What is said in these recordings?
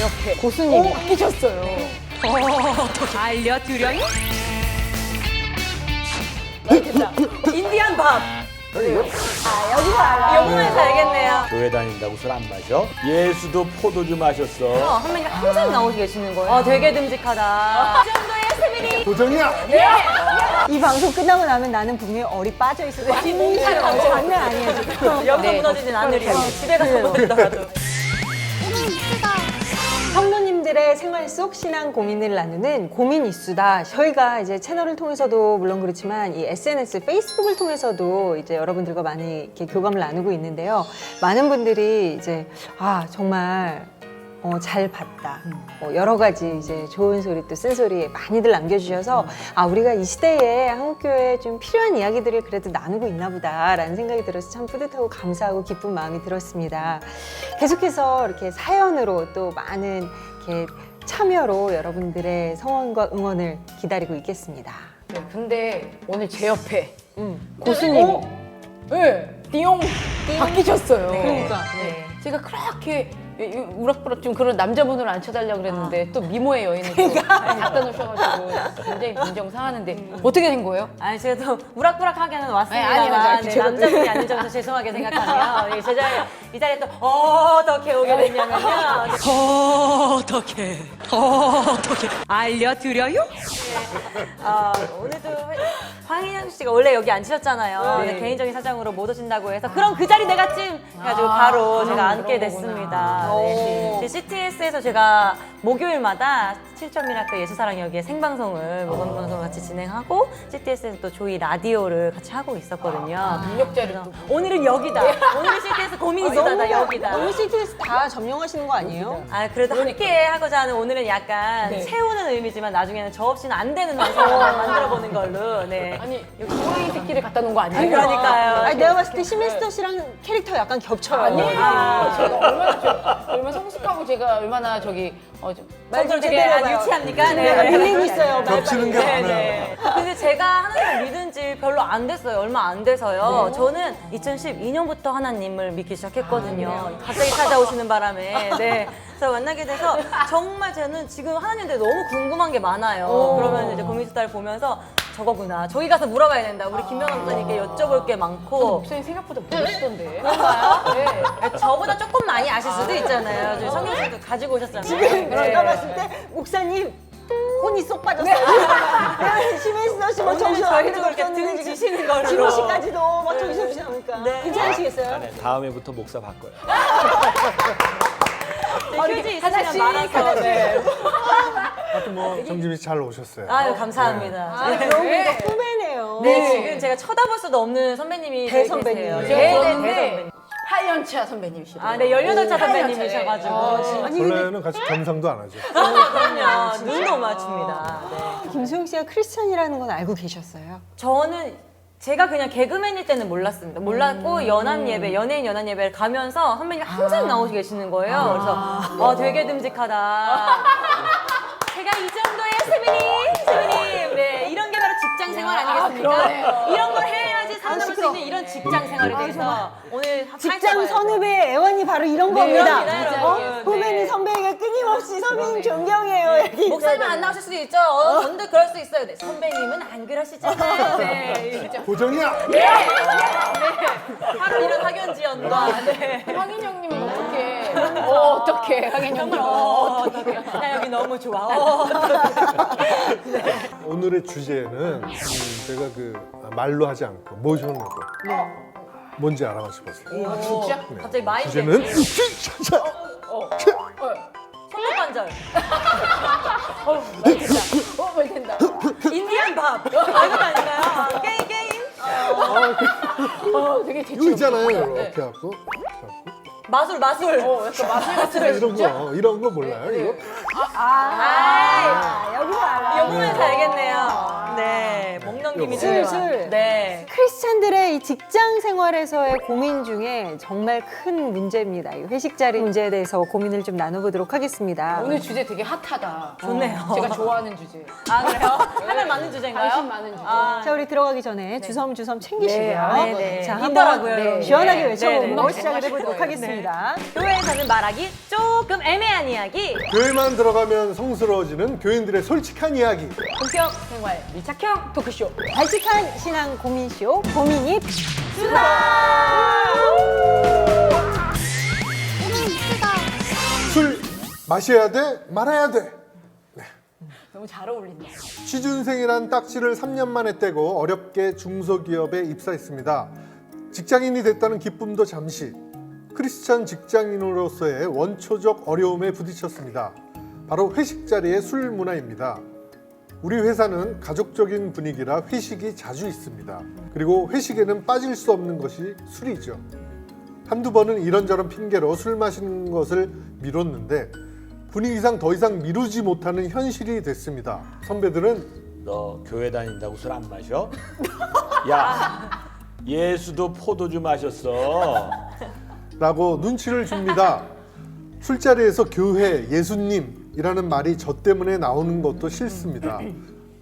이렇게 고수님이 바뀌셨어요. 알려드려요? 인디안 밥. 여기서 알아. 영문에서 알겠네요. 교회 다닌다고 술 안 마셔? 예수도 포도주 마셨어. 선배님 항상 나오고 계시는 거예요. 되게 듬직하다. 이 정도의 스미리. 도전이야! 이 방송 끝나고 나면 나는 분명히 얼이 빠져 있을 거야. 장난 아니야 지금. 여기서 무너지진 않으리요. 집에 가서 무너지더라도. 성도님들의 생활 속 신앙 고민을 나누는 고민 이수다. 저희가 이제 채널을 통해서도 물론 그렇지만 이 SNS, 페이스북을 통해서도 이제 여러분들과 많이 이렇게 교감을 나누고 있는데요. 많은 분들이 이제 정말 잘 봤다. 여러 가지 이제 좋은 소리 또 쓴소리 많이들 남겨주셔서 우리가 이 시대에 한국교회에 좀 필요한 이야기들을 그래도 나누고 있나 보다라는 생각이 들어서 참 뿌듯하고 감사하고 기쁜 마음이 들었습니다. 계속해서 이렇게 사연으로 또 많은 이렇게 참여로 여러분들의 성원과 응원을 기다리고 있겠습니다. 네, 근데 오늘 제 옆에 고수님이 띠용 바뀌셨어요. 그러니까. 네. 제가 그렇게 우락부락 좀 그런 남자분을 앉혀달라고 그랬는데 또 미모의 여인을 또 갖다 놓으셔가지고 굉장히 감정 상하는데 어떻게 된 거예요? 아니 제가 또 우락부락하게는 왔습니다만 아니요, 제가 남자분이 아닌 점에서 죄송하게 생각하네요. 제 자리에 이 자리에 또 어떻게 오게 됐냐면요. 어떻게 알려드려요? 오늘도 황인영 씨가 원래 여기 앉으셨잖아요. 근데 개인적인 사정으로 못 오신다고 해서 그럼 그 자리 내가 찜 해가지고 바로 제가 앉게 됐습니다. 네. CTS에서 제가 목요일마다 7점 미라클 예수사랑 여기에 생방송을 모범 방송을 같이 진행하고 CTS에서 또 조이 라디오를 같이 하고 있었거든요. 능력자를 또 오늘은 여기다. 오늘 CTS 고민이 있다. 나 여기다. 너무 CTS 다 점령하시는 거 아니에요? 그래도 함께 하고자 하는 오늘은 약간 세우는 의미지만 나중에는 저 없이는 안 되는 방송을 만들어보는 걸로. 네. 아니 여기 호랑이 새끼를 갖다 놓은 거 아니에요? 그러니까요. 내가 봤을 때 시메스터 씨랑 캐릭터 약간 겹쳐요. 아니에요. 제가 얼마나 성숙하고 제가 얼마나 말좀 되게 제대로 유치합니까? 내가 밀리고 있어요. 겹치는 게 많아요. 네. 근데 제가 하나님을 믿은 지 별로 안 됐어요. 얼마 안 돼서요. 저는 2012년부터 하나님을 믿기 시작했거든요. 갑자기 찾아오시는 바람에. 네. 그래서 만나게 돼서 정말 저는 지금 하나님에 대해 너무 궁금한 게 많아요. 그러면 이제 고민수다를 보면서 저거구나. 저기 가서 물어봐야 된다. 우리 김연아 목사님께 여쭤볼 게 많고. 목소리 생각보다 멋있던데. 그런가요? 네. 저보다 조금 많이 아실 수도 있잖아요. 저희 성경책도 가지고 오셨잖아요. 제가 봤을 때 목사님 혼이 쏙 빠졌어요. 시메스터 씨 막 정신 저희도 없는 그렇게 등 없었는데 지시는 걸로. 진호 씨까지도 막 정신 없이 나오니까 괜찮으시겠어요? 네, 다음에부터 목사 바꿔요. 휴지 있으시면 말아서. 네. 하여튼 뭐 정지민 씨 잘 오셨어요. 아유, 감사합니다. 네. 여기가 후배네요. 네, 지금 제가 쳐다볼 수도 없는 선배님이 대선배님. 계세요. 네, 대선배님. 8년차 선배님이시죠. 네, 18차 선배님이셔가지고. 원래는 같이 겸상도 안 하죠. 그럼요. 눈도 맞춥니다. 네. 김소영 씨가 크리스찬이라는 건 알고 계셨어요? 저는 제가 그냥 개그맨일 때는 몰랐습니다. 몰랐고 연예인 연합 예배를 가면서 선배님이 항상 나오시 계시는 거예요. 그래서 되게 듬직하다. 제가 이 정도의 스미님, 네, 이런 게 바로 직장 생활 아니겠습니까? 이런 걸 해야지 살아남을 수 있는 이런 직장 생활에 대해서 오늘 직장 선후배의 애환이 바로 이런 겁니다. 여러분. 후배는 네. 선배에게 끊임없이 선배님 존경해요. 이렇게 목사님은 안 나오실 수도 있죠. 언제 그럴 수 있어요. 네, 선배님은 안 그러시잖아요. 네. 도전이야! 바로 이런 학연지연과 네. 황인영님은 어떻게 황인영님은 어떻게 나 여기 너무 좋아. 오늘의 주제는 제가 말로 하지 않고 모셔놓은 거. 뭔지 알아맞혀보세요. 진짜? 네. 갑자기 마인드. 주제는 손목관절. 말 된다. 인디안 밥. 이거 아닌가요? 게임. 되게 이거 재치 있잖아요. 이렇게 갖고 마술. 약간 마술 같은 이런 거 몰라요? 이거? 여기서 알아. 영문에서 알겠네요. 네, 먹는 김이 술, 중요한. 술. 네. 크리스찬들의 이 직장 생활에서의 고민 중에 정말 큰 문제입니다. 이 회식 자리 문제에 대해서 고민을 좀 나눠보도록 하겠습니다. 오늘 주제 되게 핫하다. 좋네요. 제가 좋아하는 주제. 아, 그래요? 할 말 많은 주제인가요? 관심 많은 주제. 자, 우리 들어가기 전에 주섬주섬 챙기시고요. 네, 네. 자, 있더라고요, 한번 여러분. 시원하게 네, 외쳐보고 네, 네. 시작을 해보도록 거예요. 하겠습니다. 교회에서는 말하기 조금 애매한 이야기. 교회만 들어가면 성스러워지는 교인들의 솔직한 이야기. 본격 생활 밀착형 토크쇼. 발칙한 신앙 고민쇼 고민이 술 마셔야 돼? 말아야 돼? 너무 잘 어울린다. 취준생이란 딱지를 3년 만에 떼고 어렵게 중소기업에 입사했습니다. 직장인이 됐다는 기쁨도 잠시. 크리스찬 직장인으로서의 원초적 어려움에 부딪혔습니다. 바로 회식 자리의 술 문화입니다. 우리 회사는 가족적인 분위기라 회식이 자주 있습니다. 그리고 회식에는 빠질 수 없는 것이 술이죠. 한두 번은 이런저런 핑계로 술 마시는 것을 미뤘는데 분위기상 더 이상 미루지 못하는 현실이 됐습니다. 선배들은 너 교회 다닌다고 술 안 마셔? 야, 예수도 포도주 마셨어. 라고 눈치를 줍니다. 술자리에서 교회, 예수님이라는 말이 저 때문에 나오는 것도 싫습니다.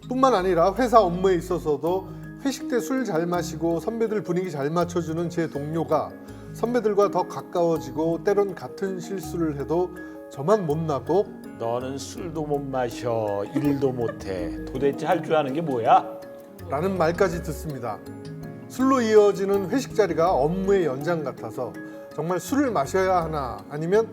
뿐만 아니라 회사 업무에 있어서도 회식 때 술 잘 마시고 선배들 분위기 잘 맞춰주는 제 동료가 선배들과 더 가까워지고 때론 같은 실수를 해도 저만 못나고 너는 술도 못 마셔, 일도 못해. 도대체 할 줄 아는 게 뭐야? 라는 말까지 듣습니다. 술로 이어지는 회식 자리가 업무의 연장 같아서 정말 술을 마셔야 하나 아니면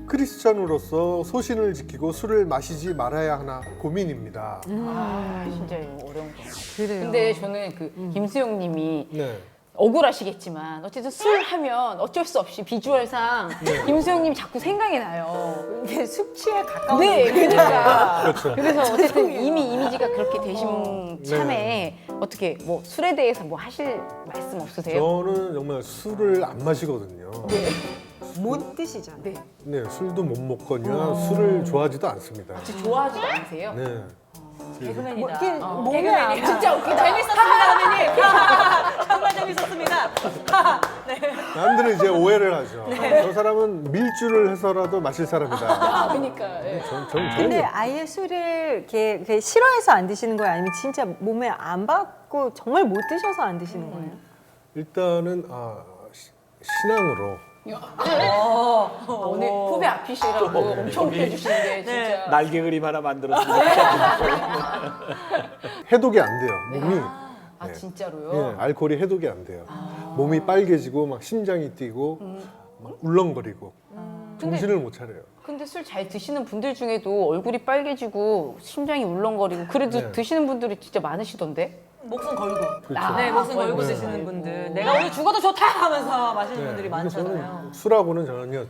크리스찬으로서 소신을 지키고 술을 마시지 말아야 하나 고민입니다. 아, 진짜 이거 어려운 거. 그래요. 근데 저는 그 김수영 님이 네. 억울하시겠지만 어쨌든 술 하면 어쩔 수 없이 비주얼상 김수영 님 자꾸 생각이 나요. 이게 숙취에 가까운 네, 그러니까. 그렇죠. 그래서 어쨌든 이미 이미지가 그렇게 되신 참에 어떻게 뭐 술에 대해서 뭐 하실 말씀 없으세요? 저는 정말 술을 안 마시거든요. 못 드시잖아요. 네. 네, 술도 못 먹거나 술을 좋아하지도 않습니다. 혹시 좋아하지도 않으세요? 네. 개그맨이다. 이렇게 몸에 개그맨이야. 진짜 웃기다. 재밌었습니다, 선배님. 정말 재밌었습니다. 남들은 이제 오해를 하죠. 저 사람은 밀주를 해서라도 마실 사람이다. 아, 그러니까. 예. 근데 아예 술을 이렇게 싫어해서 안 드시는 거예요? 아니면 진짜 몸에 안 받고 정말 못 드셔서 안 드시는 거예요? 일단은 신앙으로 오늘 후배 앞이시라고 엄청 해주시는 게 진짜. 날개 그림 하나 만들었습니다. 해독이 안 돼요. 몸이 아, 네. 진짜로요? 예, 알코올이 해독이 안 돼요. 몸이 빨개지고 막 심장이 뛰고 막 울렁거리고 정신을 못 차려요. 근데 술 잘 드시는 분들 중에도 얼굴이 빨개지고 심장이 울렁거리고 그래도 네. 드시는 분들이 진짜 많으시던데? 목숨 걸고. 그렇죠. 네, 목숨 걸고 네. 드시는 분들. 내가 오늘 죽어도 좋다 하면서 마시는 네, 분들이 근데 많잖아요. 저는 술하고는 전혀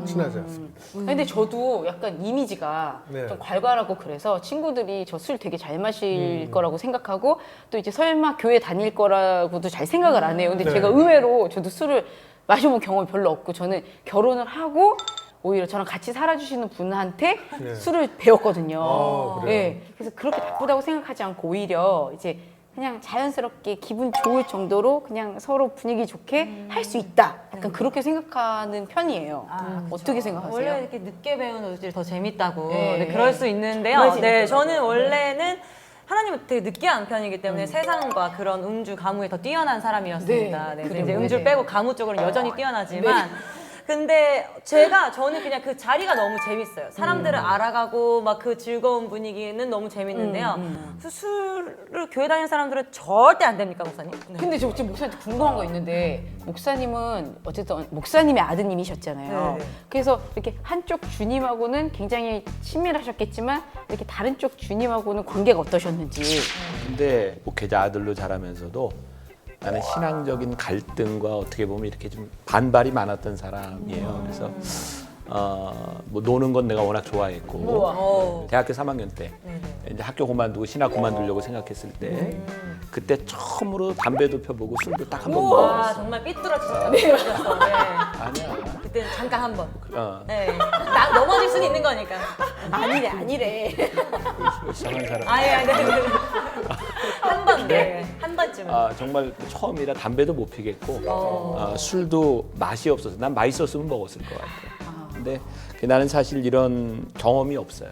친하지 않습니다. 근데 저도 약간 이미지가 네. 좀 괄괄하고 그래서 친구들이 저 술 되게 잘 마실 거라고 생각하고 또 이제 설마 교회 다닐 거라고도 잘 생각을 안 해요. 근데 네. 제가 의외로 저도 술을 마셔본 경험이 별로 없고 저는 결혼을 하고 오히려 저랑 같이 살아주시는 분한테 네. 술을 배웠거든요. 아, 그래요? 네. 그래서 그렇게 나쁘다고 생각하지 않고 오히려 이제 그냥 자연스럽게 기분 좋을 정도로 그냥 서로 분위기 좋게 할 수 있다. 약간 그렇게 생각하는 편이에요. 어떻게 생각하세요? 원래 이렇게 늦게 배우는 것들이 더 재밌다고 네. 네, 그럴 수 있는데요. 정말 네, 재밌더라고요. 저는 원래는 하나님은 되게 느끼한 편이기 때문에 세상과 그런 음주 가무에 더 뛰어난 사람이었습니다. 네, 네, 그래요. 이제 음주를 네. 빼고 가무 쪽으로는 여전히 뛰어나지만 근데 저는 그냥 그 자리가 너무 재밌어요. 사람들을 알아가고 막 그 즐거운 분위기는 너무 재밌는데요. 술을 교회 다니는 사람들은 절대 안 됩니까, 목사님? 네. 근데 저 지금 목사님한테 궁금한 거 있는데 목사님은 어쨌든 목사님의 아드님이셨잖아요. 네. 그래서 이렇게 한쪽 주님하고는 굉장히 친밀하셨겠지만 이렇게 다른 쪽 주님하고는 관계가 어떠셨는지. 근데 목회자 아들로 자라면서도 나는 신앙적인 갈등과 어떻게 보면 이렇게 좀 반발이 많았던 사람이에요. 그래서 뭐 노는 건 내가 워낙 좋아했고 대학교 3학년 때 이제 학교 그만두고 신학 그만두려고 생각했을 때 그때 처음으로 담배도 펴보고 술도 딱 한 번 와, 먹어봤어. 정말 삐뚤어지셨다. 네. 아니야. 그때는 잠깐 한 번. 어. 네. 넘어질 수는 있는 거니까. 아니래. 이상한 사람. 아예 네. 한 번, 네. 한 번쯤. 정말 처음이라 담배도 못 피겠고 술도 맛이 없어서 난 맛있었으면 먹었을 것 같아요. 근데 나는 사실 이런 경험이 없어요.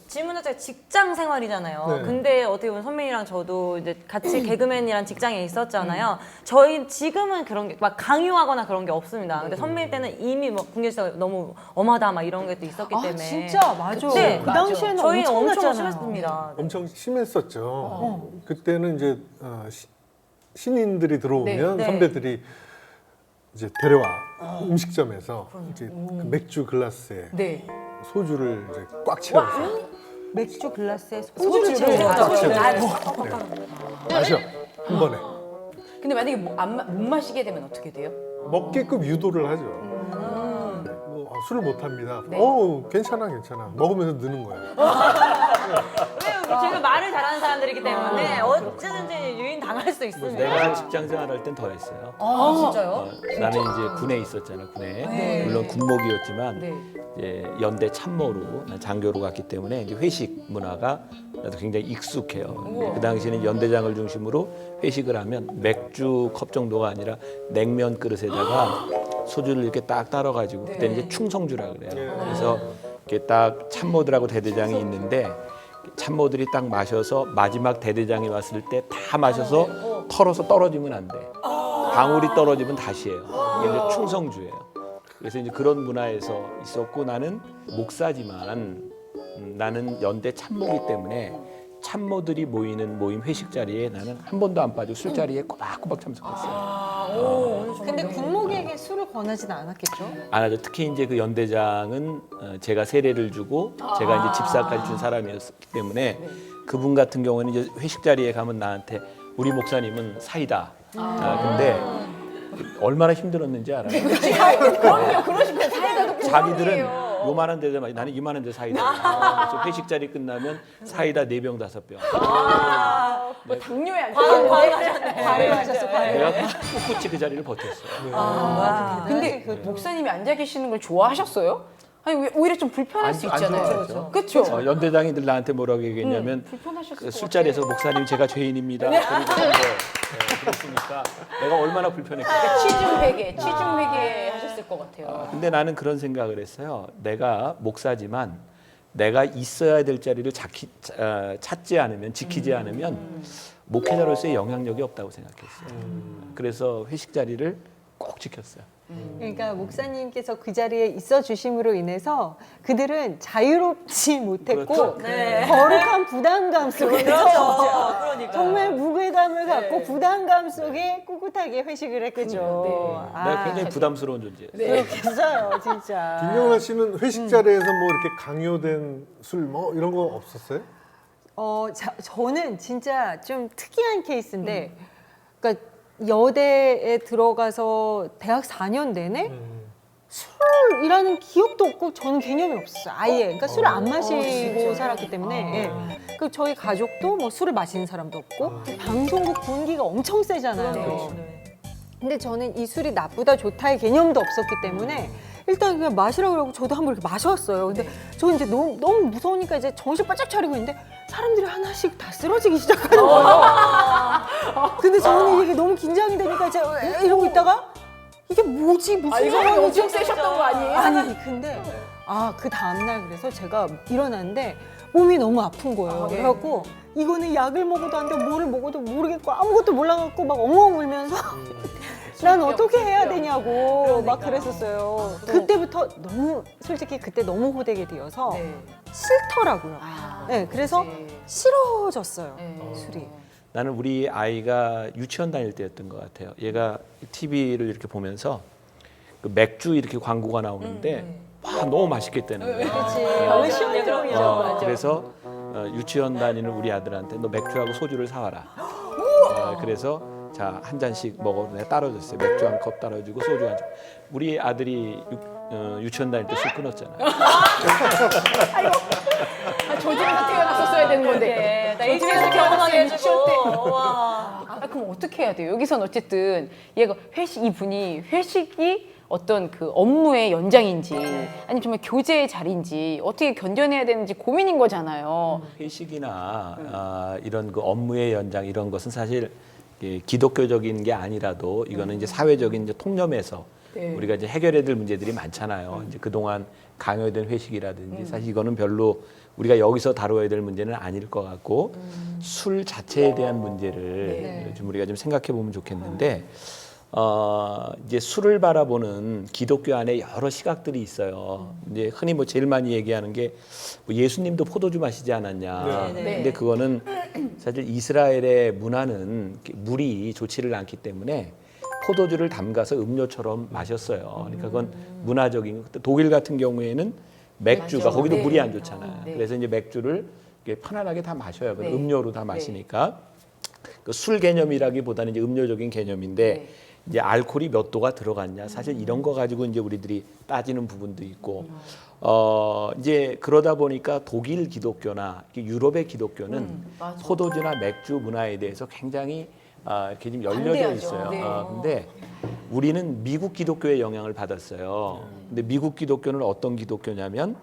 질문 자체가 직장 생활이잖아요. 네. 근데 어떻게 보면 선배님이랑 저도 이제 같이 개그맨이란 직장에 있었잖아요. 저희 지금은 그런 게 막 강요하거나 그런 게 없습니다. 근데 선배님 때는 이미 뭐 군기에서 너무 엄하다 막 이런 게 또 있었기 때문에. 진짜 맞아. 네, 그 당시에는 저희 엄청 엄청났잖아요. 심했습니다. 엄청 심했었죠. 그때는 이제 신인들이 들어오면 네. 선배들이 이제 데려와 음식점에서 이제 그 맥주 글라스에 네. 소주를 이제 꽉 채워서 맥주 글라스에 소주를 소주를 채워서. 꽉 채워서 네. 마셔 한 번에 근데 만약에 못 마시게 되면 어떻게 돼요? 먹게끔 유도를 하죠. 네, 술을 못 합니다. 네. 괜찮아. 먹으면서 느는 거예요. 왜요? 제가 말을 잘하는 사람들이기 때문에 어쩌든지 유인 당할 수 있습니다. 내가 직장 생활할 땐 더 했어요. 진짜요? 나는 이제 군에 있었잖아, 군에. 네. 물론 군목이었지만 네. 이제 연대 참모로 난 장교로 갔기 때문에 이제 회식 문화가 나도 굉장히 익숙해요. 그 당시에는 연대장을 중심으로 회식을 하면 맥주 컵 정도가 아니라 냉면 그릇에다가 소주를 이렇게 딱 따라가지고 그때는 이제 충성주라 그래요. 그래서 이렇게 딱 참모들하고 대대장이 있는데 참모들이 딱 마셔서 마지막 대대장이 왔을 때 다 마셔서 털어서 떨어지면 안 돼. 방울이 떨어지면 다시예요. 이게 이제 충성주예요. 그래서 이제 그런 문화에서 있었고 나는 목사지만 나는 연대 참모기 때문에 참모들이 모이는 모임 회식 자리에 나는 한 번도 안 빠지고 술자리에 꼬박꼬박 참석했어요. 근데 군목에게 술을 권하진 않았겠죠? 안 하죠. 특히 이제 그 연대장은 제가 세례를 주고 제가 이제 집사까지 준 사람이었기 때문에 그분 같은 경우는 이제 회식 자리에 가면 나한테 우리 목사님은 사이다. 근데 얼마나 힘들었는지 알아요? 그럼요. 그러시면 사이다도 자기들은 요만한 데서 마시 나는 이만한 데 사이다. 그래서 회식 자리 끝나면 사이다 4병 5병. 뭐 당뇨에 안 과외하셨어, 내가 꿋꿋이 그 자리를 버텼어요. 근데 목사님이 앉아 계시는 걸 좋아하셨어요? 아니 오히려 좀 불편할 수 안 있잖아요. 좋아하죠. 그렇죠. 연대장이 늘 나한테 뭐라고 얘기했냐면 불편하셨을 그 것 술자리에서 목사님 제가 죄인입니다. 그랬으니까 내가 얼마나 불편했겠어요. 취중회계 하셨을 것 같아요. 근데 나는 그런 생각을 했어요. 내가 목사지만 내가 있어야 될 자리를 찾지 않으면 지키지 않으면 목회자로서의 영향력이 없다고 생각했어요. 그래서 회식 자리를 꼭 지켰어요. 그러니까 목사님께서 그 자리에 있어 주심으로 인해서 그들은 자유롭지 못했고 그렇죠. 네. 거룩한 부담감 속에서 그러니까. 정말 무게감을 갖고 부담감 속에 꿋꿋하게 회식을 했겠죠. 내가 굉장히 부담스러운 존재예요. 그렇겠어요, 진짜. 김영란 씨는 회식 자리에서 뭐 이렇게 강요된 술 뭐 이런 거 없었어요? 저는 진짜 좀 특이한 케이스인데, 그러니까 여대에 들어가서 대학 4년 내내 술이라는 기억도 없고 저는 개념이 없었어요. 아예. 그러니까 술을 안 마시고 살았기 때문에. 예. 그 저희 가족도 뭐 술을 마시는 사람도 없고 방송국 분위기가 엄청 세잖아요. 근데 저는 이 술이 나쁘다 좋다의 개념도 없었기 때문에 일단 그냥 마시라고 그러고 저도 한번 이렇게 마셔왔어요. 근데 저는 이제 너무 무서우니까 이제 정신 바짝 차리고 있는데 사람들이 하나씩 다 쓰러지기 시작하는 거예요. 근데 저는 이게 너무 긴장이 되니까 이제 이러고 있다가 이게 뭐지? 무슨 상황이지? 엄청 세셨던 거 아니에요? 아니 근데 그 다음날 그래서 제가 일어났는데 몸이 너무 아픈 거예요. 그래갖고 이거는 약을 먹어도 안 되고 뭐를 먹어도 모르겠고 아무것도 몰라갖고 막 엉엉 울면서 난 어떻게 해야 되냐고 막 그랬었어요. 그때부터 솔직히 그때 너무 호되게 되어서 싫더라고요. 네, 그래서 싫어졌어요, 술이. 나는 우리 아이가 유치원 다닐 때였던 것 같아요. 얘가 TV를 이렇게 보면서 그 맥주 이렇게 광고가 나오는데 너무 맛있겠다는 거예요. 그렇지. 너무 시원해요. 그래서 유치원 다니는 우리 아들한테 너 맥주하고 소주를 사와라. 그래서 자, 한 잔씩 먹어. 내가 따라줬어요. 맥주 한 컵 따라주고 소주 한 잔. 우리 아들이 유치원 다닐 때 술 끊었잖아요. 저 집에서 태어났었어야 되는 건데. 나 일찍 결혼하게 해주고. 그럼 어떻게 해야 돼요? 여기선 어쨌든 얘가 회식이 어떤 그 업무의 연장인지 아니면 정말 교제의 자리인지 어떻게 견뎌내야 되는지 고민인 거잖아요. 회식이나 이런 그 업무의 연장 이런 것은 사실 기독교적인 게 아니라도 이거는 이제 사회적인 이제 통념에서 우리가 이제 해결해야 될 문제들이 많잖아요. 이제 그동안 강요된 회식이라든지 사실 이거는 별로 우리가 여기서 다뤄야 될 문제는 아닐 것 같고 술 자체에 대한 문제를 좀 우리가 좀 생각해 보면 좋겠는데 이제 술을 바라보는 기독교 안에 여러 시각들이 있어요. 이제 흔히 뭐 제일 많이 얘기하는 게 뭐 예수님도 포도주 마시지 않았냐. 근데 그거는 사실 이스라엘의 문화는 물이 좋지를 않기 때문에 포도주를 담가서 음료처럼 마셨어요. 그러니까 그건 문화적인. 독일 같은 경우에는 맥주가 거기도 물이 안 좋잖아요. 그래서 이제 맥주를 이렇게 편안하게 다 마셔요. 음료로 다 마시니까 그 술 개념이라기보다는 이제 음료적인 개념인데 이제 알코올이 몇 도가 들어갔냐. 사실 이런 거 가지고 이제 우리들이 따지는 부분도 있고 이제 그러다 보니까 독일 기독교나 유럽의 기독교는 포도주나 맥주 문화에 대해서 굉장히 이렇게 좀 열려져 있어요. 근데 우리는 미국 기독교의 영향을 받았어요. 근데 미국 기독교는 어떤 기독교냐면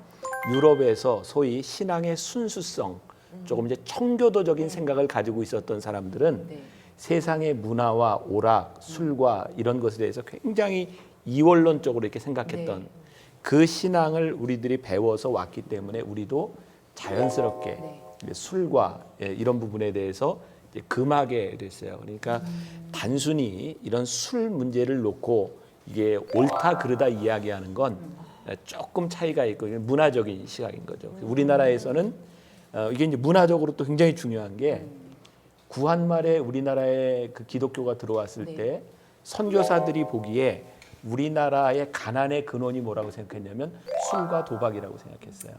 유럽에서 소위 신앙의 순수성, 조금 이제 청교도적인 생각을 가지고 있었던 사람들은 세상의 문화와 오락, 술과 이런 것에 대해서 굉장히 이원론적으로 이렇게 생각했던 그 신앙을 우리들이 배워서 왔기 때문에 우리도 자연스럽게 술과 이런 부분에 대해서 이제 금하게 됐어요. 그러니까 단순히 이런 술 문제를 놓고 이게 옳다 그르다 이야기하는 건 조금 차이가 있고 문화적인 시각인 거죠. 우리나라에서는 이게 이제 문화적으로 또 굉장히 중요한 게 구한 말에 우리나라에 그 기독교가 들어왔을 때 선교사들이 보기에 우리나라의 가난의 근원이 뭐라고 생각했냐면 술과 도박이라고 생각했어요.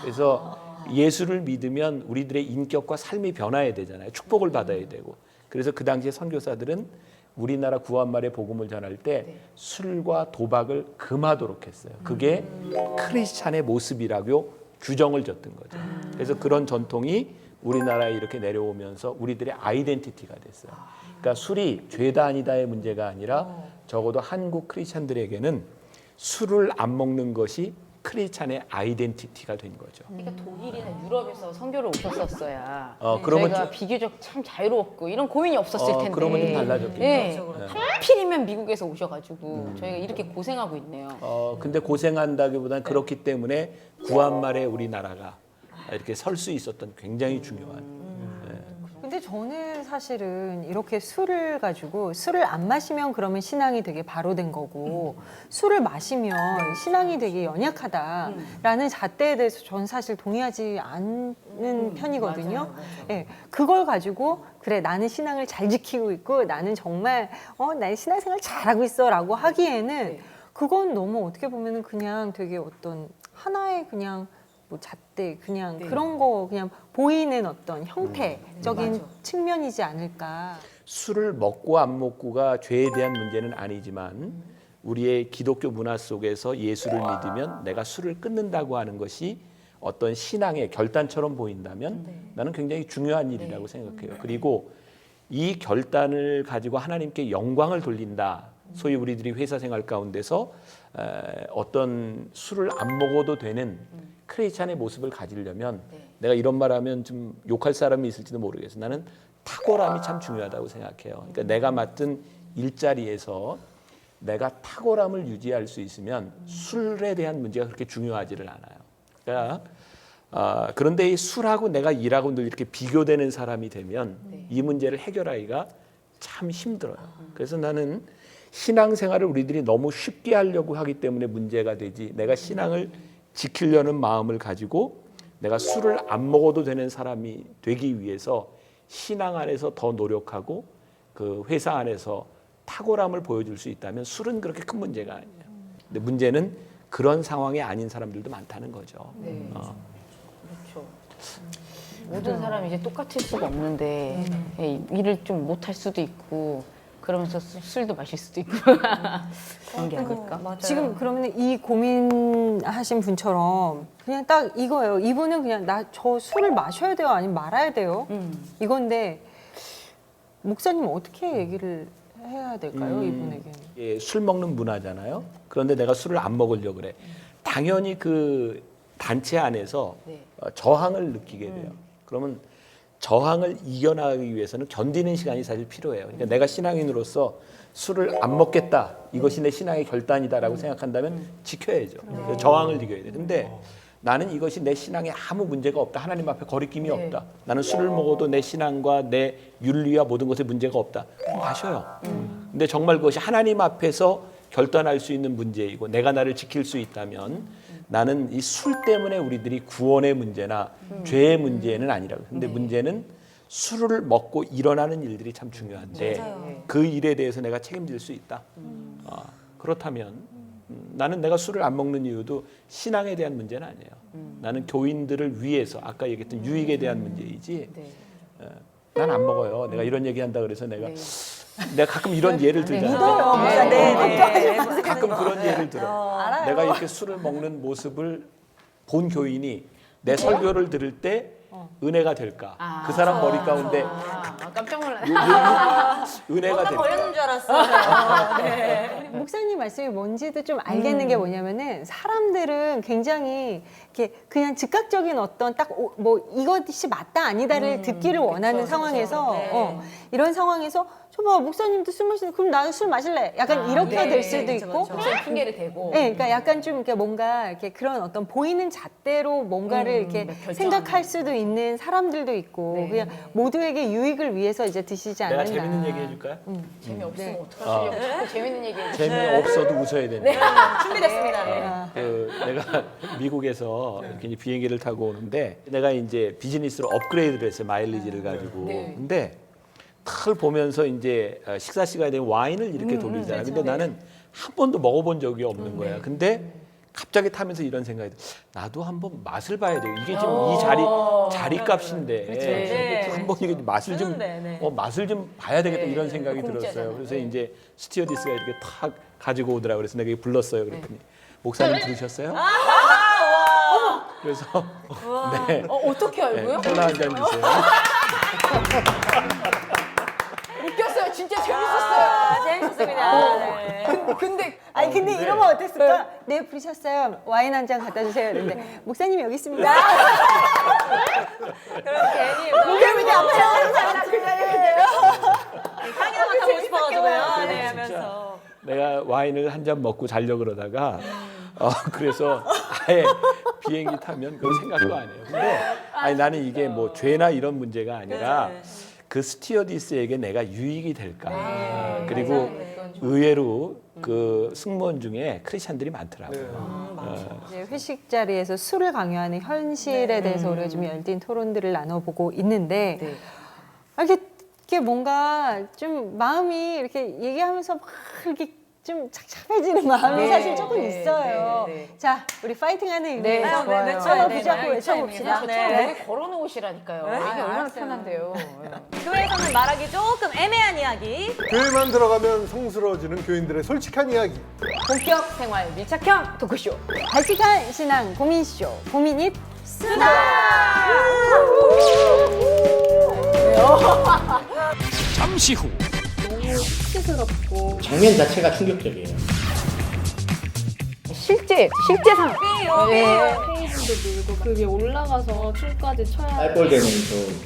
그래서 예수를 믿으면 우리들의 인격과 삶이 변화해야 되잖아요. 축복을 받아야 되고. 그래서 그 당시에 선교사들은 우리나라 구한말의 복음을 전할 때 술과 도박을 금하도록 했어요. 그게 크리스찬의 모습이라고 규정을 졌던 거죠. 그래서 그런 전통이 우리나라에 이렇게 내려오면서 우리들의 아이덴티티가 됐어요. 그러니까 술이 죄다 아니다의 문제가 아니라 적어도 한국 크리스찬들에게는 술을 안 먹는 것이 크리스찬의 아이덴티티가 된 거죠. 그러니까 독일이나 유럽에서 선교를 오셨었어야 그러면 저희가 비교적 참 자유롭고 이런 고민이 없었을 텐데. 그러면 좀 달라졌겠죠. 네. 하필이면 미국에서 오셔가지고 저희가 이렇게 고생하고 있네요. 근데 고생한다기보다는 그렇기 때문에 구한말에 우리나라가 이렇게 설 수 있었던 굉장히 중요한. 근데 저는 사실은 이렇게 술을 가지고 술을 안 마시면 그러면 신앙이 되게 바로된 거고 술을 마시면 신앙이 되게 연약하다라는 잣대에 대해서 저는 사실 동의하지 않는 편이거든요. 예, 그걸 가지고 그래 나는 신앙을 잘 지키고 있고 나는 정말 나의 신앙생활 잘하고 있어라고 하기에는 그건 너무 어떻게 보면은 그냥 되게 어떤 하나의 그냥 뭐 잣대 그냥 그런 거 그냥 보이는 어떤 형태적인 측면이지 않을까. 술을 먹고 안 먹고가 죄에 대한 문제는 아니지만 우리의 기독교 문화 속에서 예수를 믿으면 내가 술을 끊는다고 하는 것이 어떤 신앙의 결단처럼 보인다면 나는 굉장히 중요한 일이라고 생각해요. 그리고 이 결단을 가지고 하나님께 영광을 돌린다. 소위 우리들이 회사 생활 가운데서 어떤 술을 안 먹어도 되는 크리스찬의 모습을 가지려면 내가 이런 말하면 좀 욕할 사람이 있을지도 모르겠어요. 나는 탁월함이 참 중요하다고 생각해요. 그러니까 내가 맡은 일자리에서 내가 탁월함을 유지할 수 있으면 술에 대한 문제가 그렇게 중요하지를 않아요. 그러니까 그런데 이 술하고 내가 일하고 늘 이렇게 비교되는 사람이 되면 이 문제를 해결하기가 참 힘들어요. 그래서 나는 신앙생활을 우리들이 너무 쉽게 하려고 하기 때문에 문제가 되지 내가 신앙을 지키려는 마음을 가지고 내가 술을 안 먹어도 되는 사람이 되기 위해서 신앙 안에서 더 노력하고 그 회사 안에서 탁월함을 보여줄 수 있다면 술은 그렇게 큰 문제가 아니에요. 근데 문제는 그런 상황이 아닌 사람들도 많다는 거죠. 그렇죠. 모든 사람이 이제 똑같을 수가 없는데 일을 좀 못할 수도 있고 그러면서 술도 마실 수도 있고 그런 게 아닐까? 지금 그러면 이 고민하신 분처럼 그냥 딱 이거예요. 이분은 그냥 나 저 술을 마셔야 돼요, 아니면 말아야 돼요. 이건데 목사님 어떻게 얘기를 해야 될까요, 이분에게는? 예, 술 먹는 문화잖아요. 그런데 내가 술을 안 먹으려고 그래. 당연히 그 단체 안에서 저항을 느끼게 돼요. 그러면 저항을 이겨나가기 위해서는 견디는 시간이 사실 필요해요. 그러니까 내가 신앙인으로서 술을 안 먹겠다. 이것이 내 신앙의 결단이다라고 생각한다면 지켜야죠. 그래서 저항을 이겨야 돼. 근데 나는 이것이 내 신앙에 아무 문제가 없다. 하나님 앞에 거리낌이 없다. 나는 술을 먹어도 내 신앙과 내 윤리와 모든 것에 문제가 없다. 그럼 마셔요. 근데 정말 그것이 하나님 앞에서 결단할 수 있는 문제이고 내가 나를 지킬 수 있다면 나는 이 술 때문에 우리들이 구원의 문제나 죄의 문제는 아니라고. 근데 문제는 술을 먹고 일어나는 일들이 참 중요한데 그 일에 대해서 내가 책임질 수 있다. 그렇다면 나는 내가 술을 안 먹는 이유도 신앙에 대한 문제는 아니에요. 나는 교인들을 위해서 아까 얘기했던 유익에 대한 문제이지. 난 안 먹어요. 내가 이런 얘기한다 그래서 내가 가끔 이런 예를 들잖아요. 네. 가끔 그런 예를 들어. 내가 이렇게 술을 먹는 모습을 본 교인이 내 설교를 들을 때 은혜가 될까? 그 사람 머리 가운데 깜짝 놀랐네. 은혜가 될까? 걸렸는 줄 알았어요. 목사님 말씀이 뭔지도 좀 알겠는 게 뭐냐면은 사람들은 굉장히 이렇게 그냥 즉각적인 어떤 딱 뭐 이것이 맞다 아니다를 듣기를 원하는 상황에서 네. 이런 상황에서 저봐 목사님도 술 마시는데 그럼 나도 술 마실래? 약간 이렇게 될 수도 있고 핑계를 대고. 네, 그러니까 약간 좀 이렇게 뭔가 이렇게 그런 어떤 보이는 잣대로 뭔가를 이렇게 생각할 수도 있는 사람들도 있고 그냥 모두에게 유익을 위해서 이제 드시지 내가 않는다. 재밌는 얘기 해줄까요? 재미없으면 어떡하시려고 자꾸 재밌는 얘기 해주세요. 재미없어도 웃어야 된다. 준비됐습니다. 네. 내가 미국에서 이렇게 이제 비행기를 타고 오는데 내가 이제 비즈니스로 업그레이드를 했어요. 마일리지를 가지고. 근데 탁 보면서 이제 식사 시간에 되면 와인을 이렇게 돌리잖아요. 근데 나는 한 번도 먹어본 적이 없는 거야. 근데 갑자기 타면서 이런 생각이 들어. 나도 한번 맛을 봐야 돼요. 이게 지금 이 자리값인데 한번 이게 맛을 좀 맛을 좀 봐야 되겠다 이런 생각이 들었어요. 그래서 이제 스튜어디스가 이렇게 탁 가지고 오더라고요. 그래서 내가 불렀어요. 그랬더니 목사님 들으셨어요? 그래서 네. 어떻게 알고요? 콜라 한 잔 주세요. 웃겼어요. 진짜 재밌었어요. 재밌었습니다. 네. 근데 아니 근데 이러면 어땠을까? 네 부르셨어요. 와인 한 잔 갖다 주세요. 그런데 목사님 여기 있습니다. 그럼 괜히 목사님이 앞에 나오는 사람 그 자리에 향이나만 타고 싶어가지고요. 네, 하면서. 내가 와인을 한 잔 먹고 자려고 그러다가 그래서 아예 비행기 타면 그건 생각도 안 해요. 근데 아니 나는 이게 뭐 죄나 이런 문제가 아니라 그 스튜어디스에게 내가 유익이 될까. 그리고 의외로 그 승무원 중에 크리스찬들이 많더라고요. 이제 회식 자리에서 술을 강요하는 현실에 대해서 우리가 좀 열띤 토론들을 나눠보고 있는데 이게 뭔가 좀 마음이 이렇게 얘기하면서 막 이렇게 좀 착잡해지는 마음이 사실 조금 있어요. 자, 우리 파이팅하는 의미에서 한번 붙잡고 외쳐봅시다. 저처럼 여기 걸어놓으시라니까요. 이게 얼마나 편한데요. 교회에서는 말하기 조금 애매한 이야기. 교회만 들어가면 성스러워지는 교인들의 솔직한 이야기. 본격 생활 밀착형 토크쇼. 발칙한 신앙 고민쇼 고민잇 잠시 후 장면 자체가 충격적이에요. 실제 상황. 페이지도 밀고 그 위에 올라가서 춤까지 춰야 빨벌되는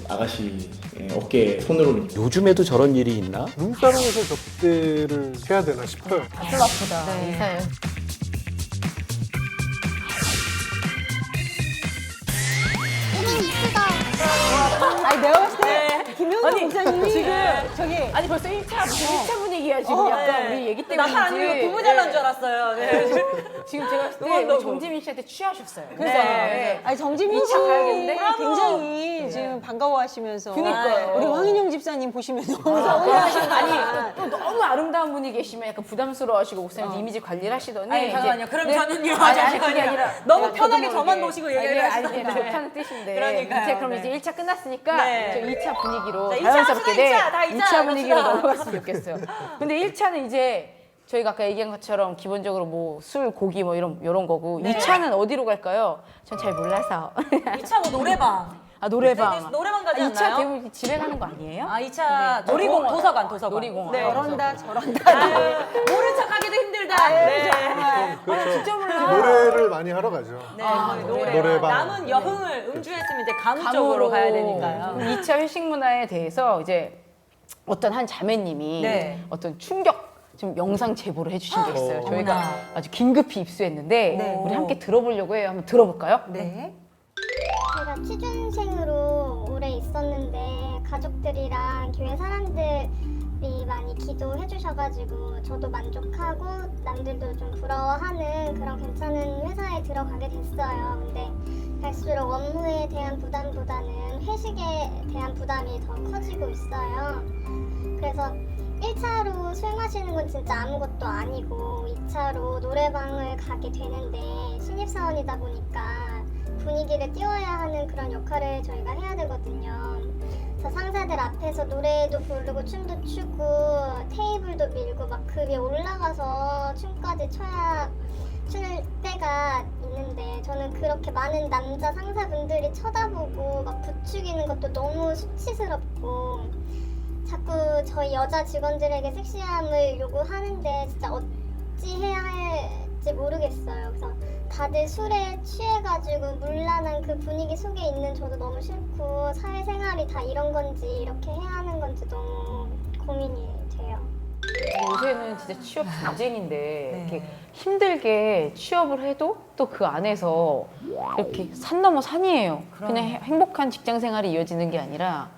저 아가씨 어깨에 손으로 이렇게 요즘에도 저런 일이 있나? 룸사롱에서 접대를 해야 되나 싶어요. 이사요. 아니 내가 봤을 때 김영선 목사님이 지금 저기 아니 벌써 1차 분위기야 지금 약간 우리 얘기 때문인지. 나 아니고 부부 잘난 줄 알았어요. 네. 지금 제가 봤을 때 우리 정지민 씨한테 취하셨어요. 그래서 아니 정지민 씨 굉장히 지금 반가워하시면서 그니까요. 우리 황인영 집사님 보시면 너무 서운해하시는 아니 또 너무 아름다운 분이 계시면 약간 부담스러워하시고 목사님 이미지 관리를 하시더니 아니, 이제 잠깐만요. 그럼 네. 저는요. 아니 그게 아니라 너무 저도 편하게 모르게. 저만 보시고 얘기를 아니 하시는데. 좋다는 뜻인데 그러니까요. 이제 그럼 네. 이제 1차 끝났으니까 네. 저 2차 분위기로 자, 2차 자연스럽게 합시다, 2차. 다 2차 2차 분위기로 합시다. 넘어갔으면 좋겠어요. 근데 1차는 이제 저희가 아까 얘기한 것처럼 기본적으로 뭐 술, 고기 뭐 이런 거고 네. 2차는 어디로 갈까요? 전 잘 몰라서 2차 뭐 노래방. 아 노래방. 네, 노래방 가지 2차 않나요? 대부분 집에 가는 거 아니에요? 아, 2차 네. 놀이공, 공원. 도서관. 놀이공원. 네. 저런다 저런다. 모른 척하기도 힘들다. 네. 그렇죠. 진짜 몰라. 노래를 많이 하러 가죠. 네, 거의 노래방. 남은 여흥을 음주했으면 이제 가무 감으로 쪽으로 가야 되니까요. 2차 회식 문화에 대해서 이제 어떤 한 자매님이 네. 어떤 충격 좀 영상 제보를 해주신 게 있어요. 저희가 어머나. 아주 긴급히 입수했는데 네. 우리 함께 들어보려고 해요. 한번 들어볼까요? 네. 제가 취준생으로 오래 있었는데 가족들이랑 교회 사람들이 많이 기도해 주셔가지고 저도 만족하고 남들도 좀 부러워하는 그런 괜찮은 회사에 들어가게 됐어요. 근데 갈수록 업무에 대한 부담보다는 회식에 대한 부담이 더 커지고 있어요. 그래서 1차로 술 마시는 건 진짜 아무것도 아니고 2차로 노래방을 가게 되는데 신입사원이다 보니까 분위기를 띄워야 하는 그런 역할을 저희가 해야 되거든요. 그래서 상사들 앞에서 노래도 부르고 춤도 추고 테이블도 밀고 막 그 위에 올라가서 춤까지 출 때가 있는데 저는 그렇게 많은 남자 상사분들이 쳐다보고 막 부추기는 것도 너무 수치스럽고 자꾸 저희 여자 직원들에게 섹시함을 요구하는데 진짜 어찌 해야 할지 모르겠어요. 그래서 다들 술에 취해가지고 물란한 그 분위기 속에 있는 저도 너무 싫고 사회생활이 다 이런 건지 이렇게 해야 하는 건지 너무 고민이 돼요. 요새는 진짜 취업 전쟁인데 이렇게 힘들게 취업을 해도 또 그 안에서 이렇게 산 넘어 산이에요. 그냥 행복한 직장 생활이 이어지는 게 아니라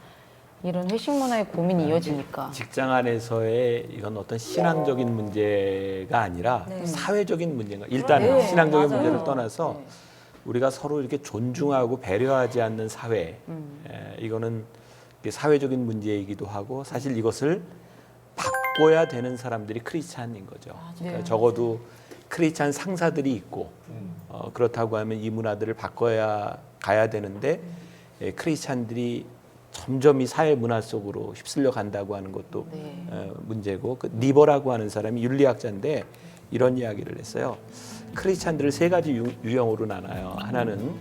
이런 회식 문화의 고민이 이어지니까. 직장 안에서의 이건 어떤 신앙적인 문제가 아니라 사회적인 문제인가. 일단 네, 신앙적인 맞아요. 문제를 떠나서 우리가 서로 이렇게 존중하고 배려하지 않는 사회. 이거는 이게 사회적인 문제이기도 하고 사실 이것을 바꿔야 되는 사람들이 크리스찬인 거죠. 그러니까 적어도 크리스찬 상사들이 있고 그렇다고 하면 이 문화들을 바꿔야 가야 되는데 크리스찬들이 점점 이 사회 문화 속으로 휩쓸려 간다고 하는 것도 문제고 그 니버라고 하는 사람이 윤리학자인데 이런 이야기를 했어요. 크리스찬들을 세 가지 유형으로 나눠요. 하나는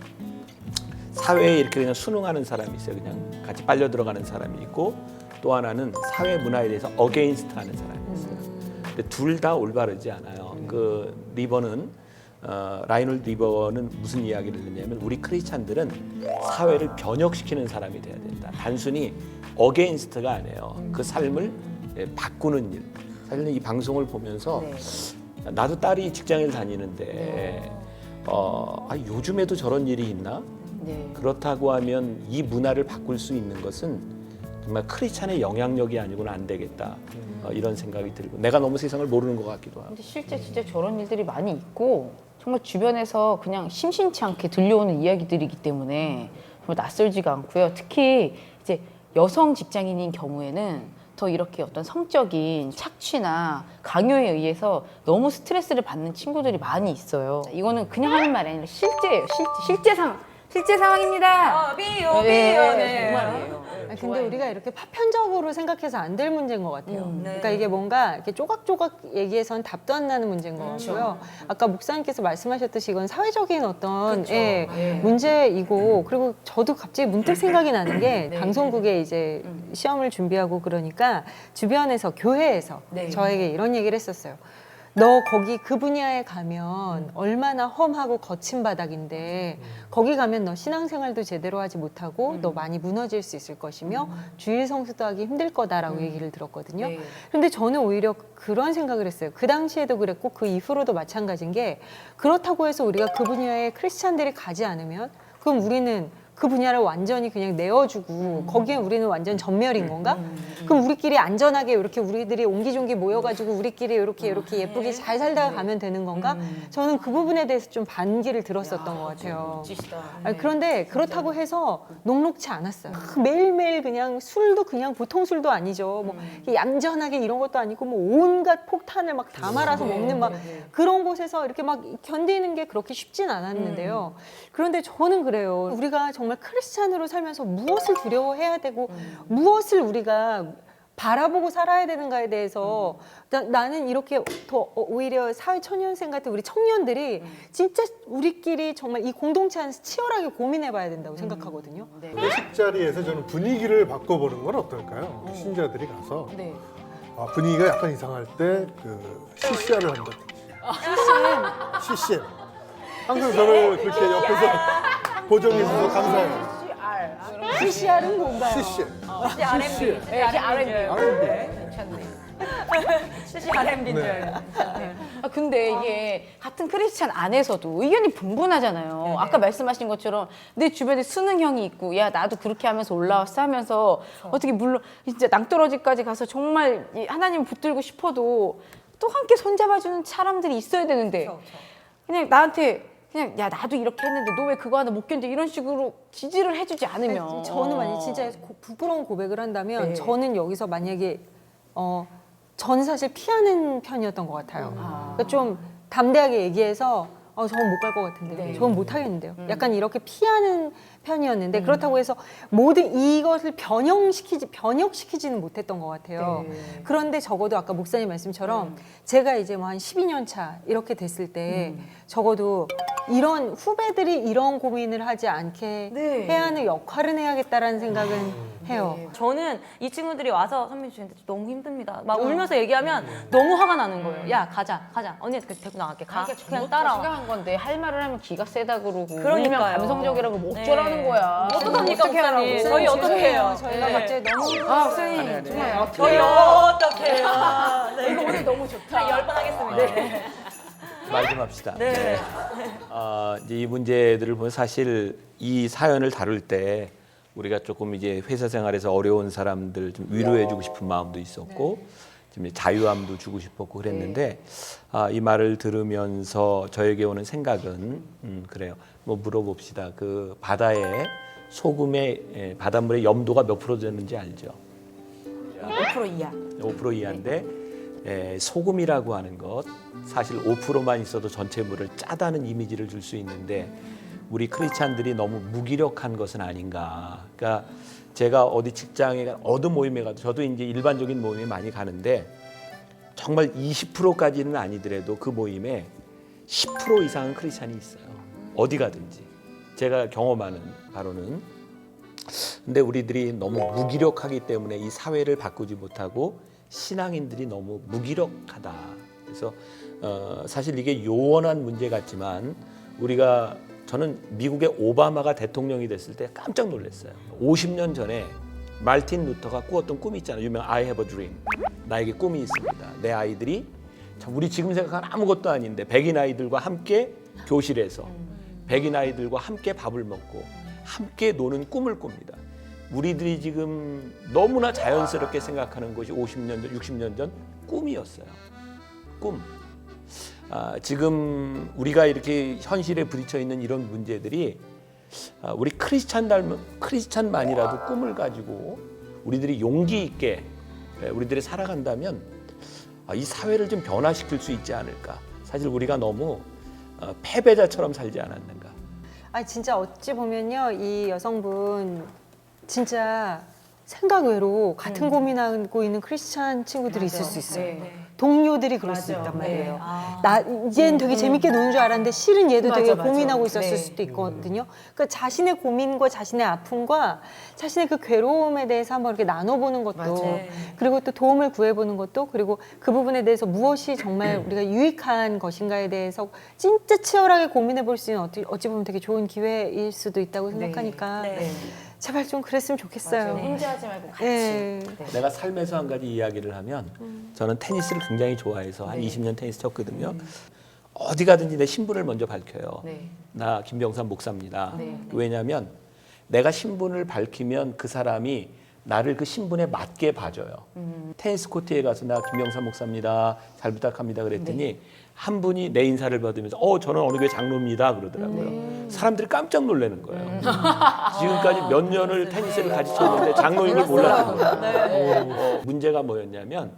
사회에 이렇게 그냥 순응하는 사람이 있어요. 그냥 같이 빨려 들어가는 사람이 있고 또 하나는 사회 문화에 대해서 어게인스트 하는 사람이 있어요. 근데 둘 다 올바르지 않아요. 그 리버는 라이놀드 리버는 무슨 이야기를 했냐면 우리 크리스찬들은 사회를 변혁시키는 사람이 돼야 된다. 단순히 어게인스트가 아니에요. 그 삶을 바꾸는 일. 사실은 이 방송을 보면서 나도 딸이 직장을 다니는데 요즘에도 저런 일이 있나? 그렇다고 하면 이 문화를 바꿀 수 있는 것은 정말 크리스찬의 영향력이 아니고는 안 되겠다. 이런 생각이 들고 내가 너무 세상을 모르는 것 같기도 하고. 근데 실제 진짜 저런 일들이 많이 있고 정말 주변에서 그냥 심심치 않게 들려오는 이야기들이기 때문에 정말 낯설지가 않고요. 특히 이제 여성 직장인인 경우에는 더 이렇게 어떤 성적인 착취나 강요에 의해서 너무 스트레스를 받는 친구들이 많이 있어요. 이거는 그냥 하는 말이 아니라 실제예요. 실제 상황입니다. 비요. 네. 정말이에요. 근데 우리가 이렇게 파편적으로 생각해서 안 될 문제인 것 같아요. 네. 그러니까 이게 뭔가 이렇게 조각조각 얘기해서는 답도 안 나는 문제인 것 같고요. 아까 목사님께서 말씀하셨듯이 이건 사회적인 어떤 문제이고 그리고 저도 갑자기 문득 생각이 나는 게 방송국에 이제 시험을 준비하고 그러니까 주변에서 교회에서 저에게 이런 얘기를 했었어요. 너 거기 그 분야에 가면 얼마나 험하고 거친 바닥인데 거기 가면 너 신앙생활도 제대로 하지 못하고 너 많이 무너질 수 있을 것이며 주일 성수도 하기 힘들 거다라고 얘기를 들었거든요. 그런데 저는 오히려 그런 생각을 했어요. 그 당시에도 그랬고 그 이후로도 마찬가지인 게 그렇다고 해서 우리가 그 분야에 크리스찬들이 가지 않으면 그럼 우리는 그 분야를 완전히 그냥 내어주고 거기에 우리는 완전 전멸인 건가? 그럼 우리끼리 안전하게 이렇게 우리들이 옹기종기 모여가지고 우리끼리 이렇게 예쁘게 잘 살다가 가면 되는 건가? 저는 그 부분에 대해서 좀 반기를 들었었던 것 같아요. 그런데 그렇다고 해서 녹록치 않았어요. 매일매일 그냥 술도 그냥 보통 술도 아니죠. 뭐 얌전하게 이런 것도 아니고 뭐 온갖 폭탄을 막 다 말아서 먹는 막 그런 곳에서 이렇게 막 견디는 게 그렇게 쉽진 않았는데요. 그런데 저는 그래요. 우리가 정말 크리스찬으로 살면서 무엇을 두려워해야 되고 무엇을 우리가 바라보고 살아야 되는가에 대해서 나는 이렇게 더 오히려 사회 초년생 같은 우리 청년들이 진짜 우리끼리 정말 이 공동체 안에서 치열하게 고민해봐야 된다고 생각하거든요. 네. 회식 자리에서 저는 분위기를 바꿔보는 건 어떨까요? 신자들이 가서 네. 분위기가 약간 이상할 때 그 CCR을 한다든지. CCM. 항상 저를 그렇게 옆에서 고정해주셔서 감사해요. CCR은 뭔가요? CCM. 혹시 R&B. 네, R&B. R&B. 괜찮네. 혹시 R&B인 줄 알았네. 근데 이게 같은 크리스찬 안에서도 의견이 분분하잖아요. 아까 말씀하신 것처럼 내 주변에 수능 형이 있고, 야 나도 그렇게 하면서 올라왔어 하면서 어떻게 물론 진짜 낭떠러지까지 가서 정말 이 하나님을 붙들고 싶어도 또 함께 손잡아주는 사람들이 있어야 되는데 그냥 나한테 그냥 야 나도 이렇게 했는데 너 왜 그거 하나 못 견뎌 이런 식으로 지지를 해주지 않으면 저는 만약 진짜 부끄러운 고백을 한다면 네. 저는 여기서 만약에 저는 사실 피하는 편이었던 것 같아요. 그러니까 좀 담대하게 얘기해서 저건 못 갈 것 같은데, 네. 저건 못 하겠는데요. 약간 이렇게 피하는 편이었는데 그렇다고 해서 모든 이것을 변혁시키지는 못했던 것 같아요. 네. 그런데 적어도 아까 목사님 말씀처럼 제가 이제 뭐 한 12년 차 이렇게 됐을 때 적어도 이런 후배들이 이런 고민을 하지 않게 네. 해야 하는 역할은 해야겠다라는 생각은 해요. 저는 이 친구들이 와서 선배님 주인데 너무 힘듭니다. 막 울면서 얘기하면 너무 화가 나는 거예요. 야 가자. 언니한테 데리고 나갈게. 가. 그냥 따라와. 생각한 건데 할 말을 하면 기가 세다 그러고 그러니까요. 울면 감성적이라고 못 네. 저라는 거야. 어떡합니까, 어떻게 하라고. 목사님? 저희 어떻게 해요? 저희가 네. 갑자기 너무 목사님 정말 저희 어떻게 해요? 이거 오늘 너무 좋다. 한 10번 하겠습니다. 말 좀 합시다. 네. 이제 이 문제들을 보면 사실 이 사연을 다룰 때 우리가 조금 이제 회사 생활에서 어려운 사람들 좀 위로해주고 싶은 마음도 있었고 좀 자유함도 주고 싶었고 그랬는데 이 말을 들으면서 저에게 오는 생각은 그래요. 뭐 물어봅시다. 그 바다에 소금의 바닷물의 염도가 몇 프로 되는지 알죠? 5% 이하. 5% 이하인데 소금이라고 하는 것 사실 5%만 있어도 전체 물을 짜다는 이미지를 줄 수 있는데 우리 크리스찬들이 너무 무기력한 것은 아닌가. 그러니까 제가 어디 직장에 어느 모임에 가도 저도 이제 일반적인 모임에 많이 가는데 정말 20%까지는 아니더라도 그 모임에 10% 이상은 크리스찬이 있어요. 어디 가든지 제가 경험하는 바로는. 근데 우리들이 너무 무기력하기 때문에 이 사회를 바꾸지 못하고 신앙인들이 너무 무기력하다. 그래서 사실 이게 요원한 문제 같지만 저는 미국의 오바마가 대통령이 됐을 때 깜짝 놀랐어요. 50년 전에 말틴 루터가 꾸었던 꿈이 있잖아요. 유명 I have a dream. 나에게 꿈이 있습니다. 내 아이들이 우리 지금 생각하는 아무것도 아닌데 백인 아이들과 함께 교실에서 백인 아이들과 함께 밥을 먹고 함께 노는 꿈을 꿉니다. 우리들이 지금 너무나 자연스럽게 생각하는 것이 50년 전, 60년 전 꿈이었어요. 꿈. 지금 우리가 이렇게 현실에 부딪혀 있는 이런 문제들이 우리 크리스찬만이라도 꿈을 가지고 우리들이 용기 있게 우리들이 살아간다면 이 사회를 좀 변화시킬 수 있지 않을까. 사실 우리가 너무 패배자처럼 살지 않았는가. 진짜 어찌 보면요, 이 여성분 진짜 생각 외로 같은 고민하고 있는 크리스찬 친구들이 있을 수 있어요. 네. 동료들이 그럴 수 맞아. 있단 말이에요. 네. 얘는 되게 재밌게 노는 줄 알았는데 실은 얘도 되게 맞아. 고민하고 있었을 네. 수도 있거든요. 그러니까 자신의 고민과 자신의 아픔과 자신의 그 괴로움에 대해서 한번 이렇게 나눠보는 것도 맞아. 그리고 또 도움을 구해보는 것도 그리고 그 부분에 대해서 무엇이 정말 우리가 유익한 것인가에 대해서 진짜 치열하게 고민해볼 수 있는 어찌 보면 되게 좋은 기회일 수도 있다고 생각하니까 네. 제발 좀 그랬으면 좋겠어요. 혼자 하지 말고 같이. 네. 내가 삶에서 한 가지 이야기를 하면 저는 테니스를 굉장히 좋아해서 한 20년 테니스 쳤거든요. 어디 가든지 내 신분을 먼저 밝혀요. 네. 나 김병삼 목사입니다. 네. 왜냐하면 내가 신분을 밝히면 그 사람이 나를 그 신분에 맞게 봐줘요. 테니스 코트에 가서 나 김병삼 목사입니다. 잘 부탁합니다. 그랬더니 한 분이 내 인사를 받으면서 저는 어느 교회 장로입니다. 그러더라고요. 사람들이 깜짝 놀라는 거예요. 지금까지 몇 년을 테니스를 가르쳤는데 장로인 걸 몰랐던 거예요. 문제가 뭐였냐면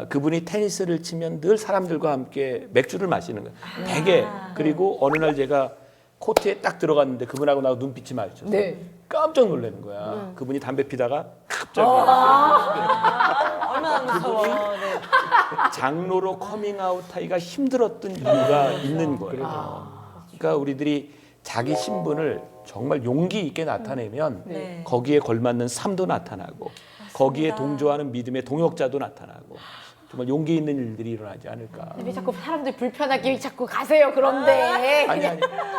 그분이 테니스를 치면 늘 사람들과 함께 맥주를 마시는 거예요. 되게. 그리고 어느 날 제가 코트에 딱 들어갔는데 그분하고 나하고 눈빛이 마주쳤어. 네. 깜짝 놀라는 거야. 그분이 담배 피다가 갑자기 얼마나 무서워. 네. 장로로 커밍아웃하기가 힘들었던 이유가 있는 거예요. 그러니까 우리들이 자기 신분을 정말 용기 있게 나타내면 네. 거기에 걸맞는 삶도 나타나고 거기에 동조하는 믿음의 동역자도 나타나고 정말 용기 있는 일들이 일어나지 않을까. 왜 자꾸 사람들 불편하게 자꾸 가세요 그런데. 아니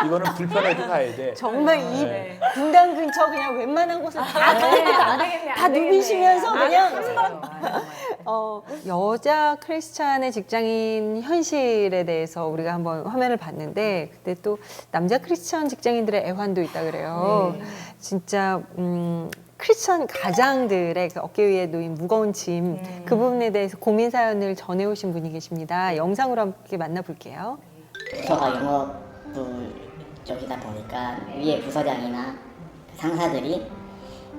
이거는 불편해도 가야 돼. 정말 이 분당 근처 그냥 웬만한 곳은 다 안 되겠네. 다 누비시면서 그냥 어. 여자 크리스찬의 직장인 현실에 대해서 우리가 한번 화면을 봤는데 그때 또 남자 크리스찬 직장인들의 애환도 있다 그래요. 진짜 크리스천 가장들의 그 어깨 위에 놓인 무거운 짐 그 부분에 대해서 고민 사연을 전해오신 분이 계십니다. 영상으로 함께 만나볼게요. 부서가 영업부 쪽이다 보니까 위에 부서장이나 상사들이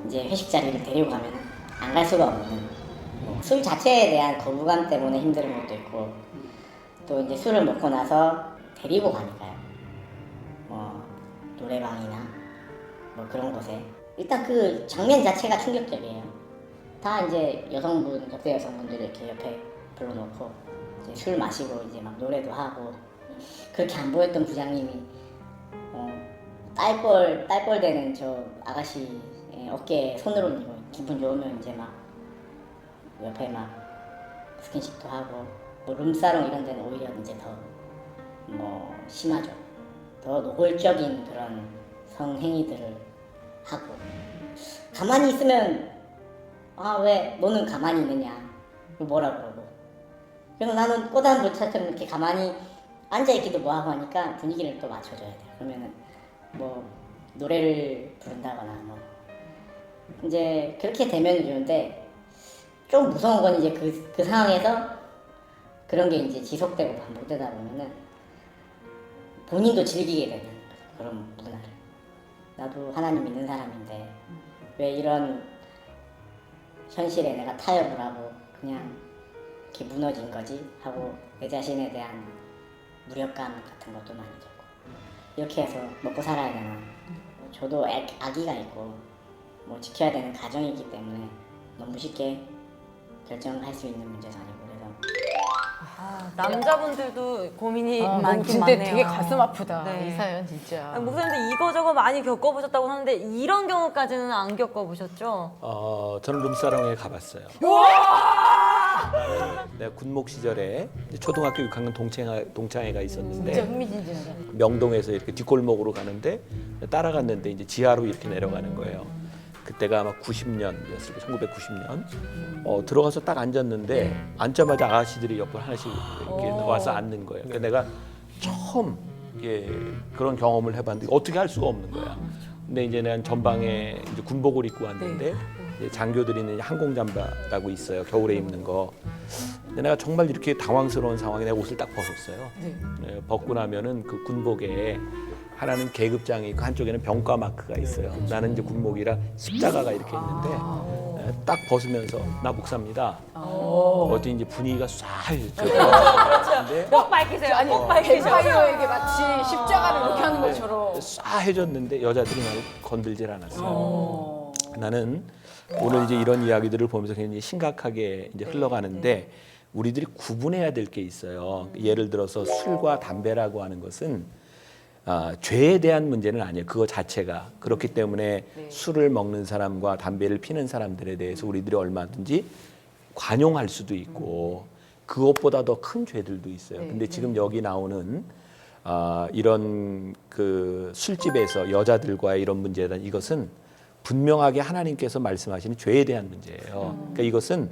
이제 회식 자리를 데리고 가면 안 갈 수가 없는 술 자체에 대한 거부감 때문에 힘든 것도 있고 또 이제 술을 먹고 나서 데리고 가니까요. 뭐 노래방이나 뭐 그런 곳에 일단 그 장면 자체가 충격적이에요. 다 이제 여성분, 역대 여성분들이 이렇게 옆에 불러놓고 이제 술 마시고 이제 막 노래도 하고 그렇게 안 보였던 부장님이 딸뻘 되는 저 아가씨 어깨에 손을 올리고 기분 좋으면 이제 막 옆에 막 스킨십도 하고 뭐 룸사롱 이런 데는 오히려 이제 더 뭐 심하죠. 더 노골적인 그런 성행위들을 하고 가만히 있으면 왜 너는 가만히 있느냐 뭐라 그러고 그래서 나는 꼬다한 불차처럼 이렇게 가만히 앉아있기도 뭐하고 하니까 분위기를 또 맞춰줘야 돼요. 그러면은 뭐 노래를 부른다거나 뭐 이제 그렇게 되면 좋은데 좀 무서운 건 이제 그 상황에서 그런 게 이제 지속되고 반복되다 보면은 본인도 즐기게 되는 그런 문화를 나도 하나님 믿는 사람인데 왜 이런 현실에 내가 타협을 하고 그냥 이렇게 무너진 거지 하고 내 자신에 대한 무력감 같은 것도 많이 들고 이렇게 해서 먹고 살아야 되나 저도 아기가 있고 뭐 지켜야 되는 가정이기 때문에 너무 쉽게 결정할 수 있는 문제도 아니고 그래서 남자분들도 고민이 너무 많긴 진짜 많네요. 되게 가슴 아프다. 네. 이 사연 진짜. 목사님들 이거저거 많이 겪어보셨다고 하는데 이런 경우까지는 안 겪어보셨죠? 저는 룸사롱에 가봤어요. 내가 군목 시절에 이제 초등학교 6학년 동창회가 있었는데 진짜 흥미진진하다. 명동에서 이렇게 뒷골목으로 가는데 따라갔는데 이제 지하로 이렇게 내려가는 거예요. 그때가 아마 90년이었을 거예요. 1990년. 들어가서 딱 앉았는데 앉자마자 아가씨들이 옆으로 하나씩 이렇게 와서 앉는 거예요. 그러니까 내가 처음 그런 경험을 해봤는데 어떻게 할 수가 없는 거야. 근데 이제 내가 전방에 이제 군복을 입고 왔는데 이제 장교들이 있는 항공 잠바라고 있어요. 겨울에 입는 거. 근데 내가 정말 이렇게 당황스러운 상황에 내가 옷을 딱 벗었어요. 네, 벗고 나면은 그 군복에 하나는 계급장이 있고 한쪽에는 병과 마크가 있어요. 나는 이제 군복이라 십자가가 이렇게 있는데 딱 벗으면서 나 목사입니다. 어디 이제 분위기가 쏴해졌죠. 근데 꼭 밝히세요. 아니 꼭 밝히세요. 뱀파이어에게 마치 십자가를 이렇게 하는 것처럼. 쏴해졌는데 여자들이 나를 건들질 않았어요. 나는 오늘 이제 이런 이야기들을 보면서 굉장히 심각하게 이제 흘러가는데 우리들이 구분해야 될 게 있어요. 예를 들어서 술과 담배라고 하는 것은 죄에 대한 문제는 아니에요. 그거 자체가. 그렇기 때문에 술을 먹는 사람과 담배를 피는 사람들에 대해서 우리들이 얼마든지 관용할 수도 있고 그것보다 더 큰 죄들도 있어요. 근데 지금 여기 나오는 이런 그 술집에서 여자들과의 이런 문제에 대한 이것은 분명하게 하나님께서 말씀하시는 죄에 대한 문제예요. 그러니까 이것은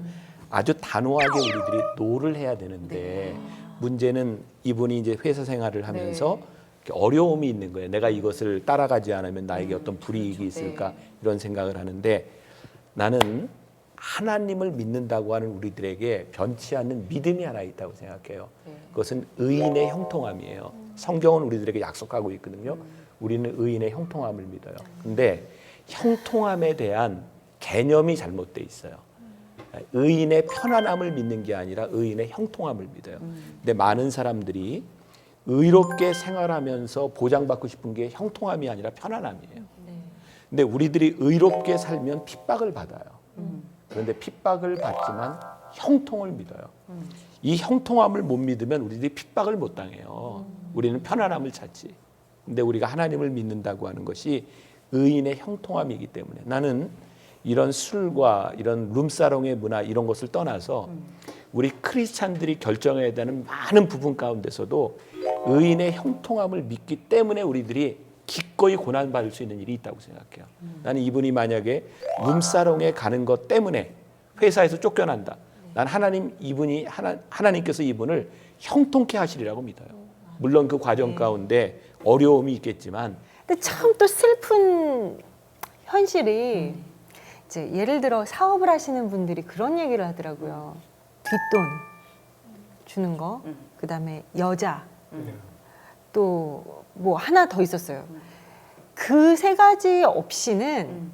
아주 단호하게 우리들이 노를 해야 되는데 문제는 이분이 이제 회사 생활을 하면서 어려움이 있는 거예요. 내가 이것을 따라가지 않으면 나에게 어떤 불이익이 있을까 이런 생각을 하는데 나는 하나님을 믿는다고 하는 우리들에게 변치 않는 믿음이 하나 있다고 생각해요. 그것은 의인의 형통함이에요. 성경은 우리들에게 약속하고 있거든요. 우리는 의인의 형통함을 믿어요. 근데 형통함에 대한 개념이 잘못돼 있어요. 의인의 편안함을 믿는 게 아니라 의인의 형통함을 믿어요. 근데 많은 사람들이 의롭게 생활하면서 보장받고 싶은 게 형통함이 아니라 편안함이에요. 근데 우리들이 의롭게 살면 핍박을 받아요. 그런데 핍박을 받지만 형통을 믿어요. 이 형통함을 못 믿으면 우리들이 핍박을 못 당해요. 우리는 편안함을 찾지. 근데 우리가 하나님을 믿는다고 하는 것이 의인의 형통함이기 때문에 나는 이런 술과 이런 룸사롱의 문화 이런 것을 떠나서 우리 크리스찬들이 결정해야 되는 많은 부분 가운데서도 의인의 형통함을 믿기 때문에 우리들이 기꺼이 고난받을 수 있는 일이 있다고 생각해요. 나는 이분이 만약에 룸사롱에 가는 것 때문에 회사에서 쫓겨난다. 난 하나님께서 이분을 형통케 하시리라고 믿어요. 물론 그 과정 가운데 어려움이 있겠지만 근데 참 또 슬픈 현실이 이제 예를 들어 사업을 하시는 분들이 그런 얘기를 하더라고요. 뒷돈 주는 거, 그다음에 여자, 또 뭐 하나 더 있었어요. 그 세 가지 없이는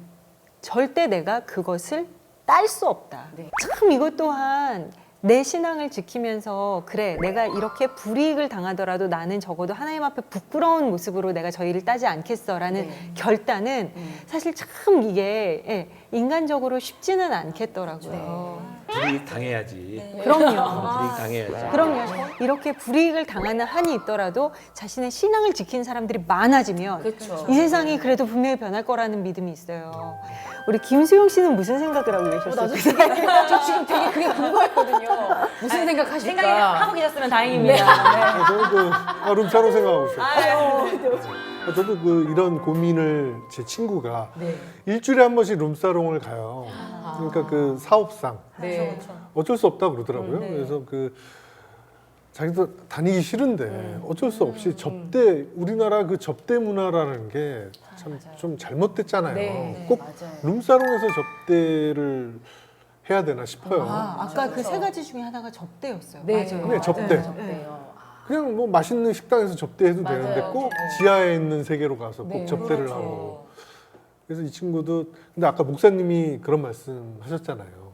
절대 내가 그것을 딸 수 없다. 참 이것 또한 내 신앙을 지키면서 그래 내가 이렇게 불이익을 당하더라도 나는 적어도 하나님 앞에 부끄러운 모습으로 내가 저 일을 따지 않겠어라는 결단은 사실 참 이게 인간적으로 쉽지는 않겠더라고요. 불이익 당해야지. 그럼요. 불이익 당해야지. 그럼요. 이렇게 불이익을 당하는 한이 있더라도 자신의 신앙을 지키는 사람들이 많아지면 그렇죠. 이 세상이 그래도 분명히 변할 거라는 믿음이 있어요. 우리 김수용 씨는 무슨 생각을 하고 계셨어요? 저 지금 되게 그게 궁금했거든요. 무슨 생각하실까? 생각하고 계셨으면 다행입니다. 저도 룸사롱 생각하고 있어요. 저도 이런 고민을 제 친구가 일주일에 한 번씩 룸사롱을 가요. 그러니까 그 사업상 네. 어쩔 수 없다 그러더라고요. 그래서 자기도 다니기 싫은데 어쩔 수 없이 우리나라 그 접대 문화라는 게 참 좀 잘못됐잖아요. 네, 꼭 맞아요. 룸사롱에서 접대를 해야 되나 싶어요. 아까 그 세 가지 중에 하나가 접대였어요. 네. 맞아요. 네, 접대. 접대요. 그냥 뭐 맛있는 식당에서 접대해도 맞아요. 되는데 꼭 네. 지하에 있는 세계로 가서 꼭 네, 접대를 그렇죠. 하고. 그래서 이 친구도 근데 아까 목사님이 그런 말씀 하셨잖아요.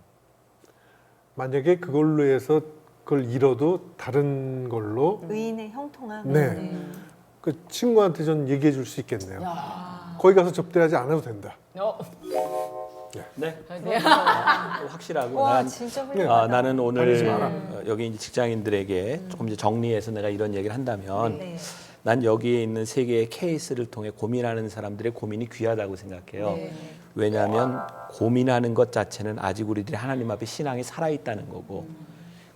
만약에 그걸로 해서 그걸 잃어도 다른 걸로 의인의 형통함. 네. 그 친구한테 전 얘기해 줄 수 있겠네요. 거기 가서 접대하지 않아도 된다. 네. 확실하고 와 난 진짜 훌륭하다. 나는 오늘 다니지 마라. 여기 이제 직장인들에게 조금 이제 정리해서 내가 이런 얘기를 한다면 네. 난 여기에 있는 세 개의 케이스를 통해 고민하는 사람들의 고민이 귀하다고 생각해요. 왜냐하면 고민하는 것 자체는 아직 우리들이 하나님 앞에 신앙이 살아있다는 거고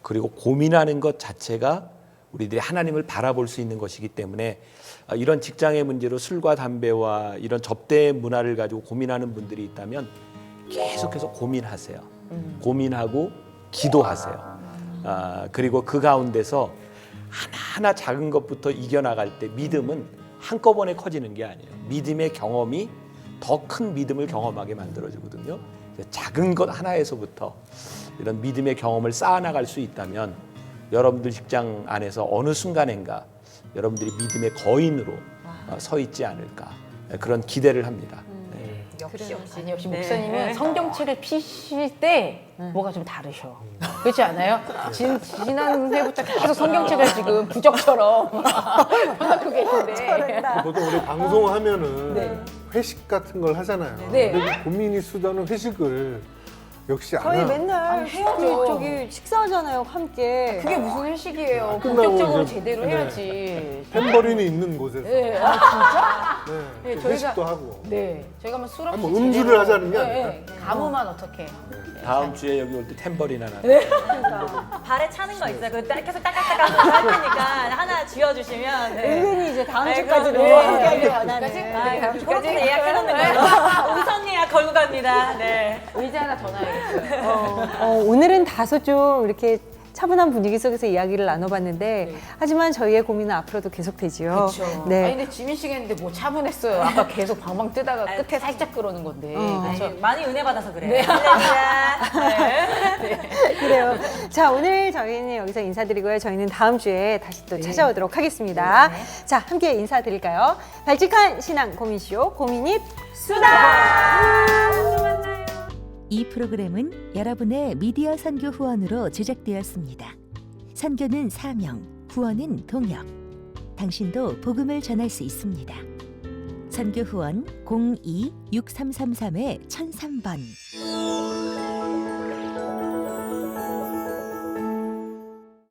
그리고 고민하는 것 자체가 우리들이 하나님을 바라볼 수 있는 것이기 때문에 이런 직장의 문제로 술과 담배와 이런 접대 문화를 가지고 고민하는 분들이 있다면 계속해서 고민하세요. 고민하고 기도하세요. 그리고 그 가운데서 하나하나 작은 것부터 이겨나갈 때 믿음은 한꺼번에 커지는 게 아니에요. 믿음의 경험이 더 큰 믿음을 경험하게 만들어주거든요. 작은 것 하나에서부터 이런 믿음의 경험을 쌓아나갈 수 있다면 여러분들 직장 안에서 어느 순간인가 여러분들이 믿음의 거인으로 서 있지 않을까 그런 기대를 합니다. 네. 역시 목사님은 성경책을 피실 때 뭐가 좀 다르셔. 그렇지 않아요? 지난 회부터 계속 성경책을 지금 부적처럼 펴놓고 계신데. 보통 우리 방송하면은 회식 같은 걸 하잖아요. 네. 근데 고민이 수다는 회식을 역시 안 저희 해요. 맨날 해야죠. 저기 식사하잖아요, 함께. 그게 무슨 회식이에요? 끝나고 본격적으로 이제- 제대로 네. 해야지. 탬버린이 있는 곳에서 네. 아, 진짜? 네, 네, 저희가- 회식도 하고. 네. 저희가 뭐 술 없이 뭐 음주를 제대로- 하자는 게 네, 가무만 어떻게. 다음 주에 여기 올 때 탬버린 하나. 발에 차는 거 있어요. 그 계속 따깍따깍 할 테니까 하나 쥐어주시면. 은근히 이제 다음 아이고, 주까지도 네. 함께하길 바라는. 그렇게 예약해놓는 걸로. 우선 예약 걸고 갑니다. 네. 의자 하나 더 놔야겠어요. 오늘은 다소 좀 이렇게 차분한 분위기 속에서 이야기를 나눠봤는데 하지만 저희의 고민은 앞으로도 계속되지요. 그렇죠. 네. 아니 근데 지민 씨가 했는데 뭐 차분했어요. 아까 계속 방방 뜨다가 끝에 살짝 그러는 건데. 그렇죠. 아니, 많이 은혜 받아서 그래요. 할렐루야. 네. 그래요. 자, 오늘 저희는 여기서 인사드리고요. 저희는 다음 주에 다시 또 찾아오도록 하겠습니다. 자, 함께 인사드릴까요? 발칙한 신앙 고민쇼 고민입 수다! 이 프로그램은 여러분의 미디어 선교 후원으로 제작되었습니다. 선교는 사명, 후원은 동역. 당신도 복음을 전할 수 있습니다. 선교 후원 02-6333-1003번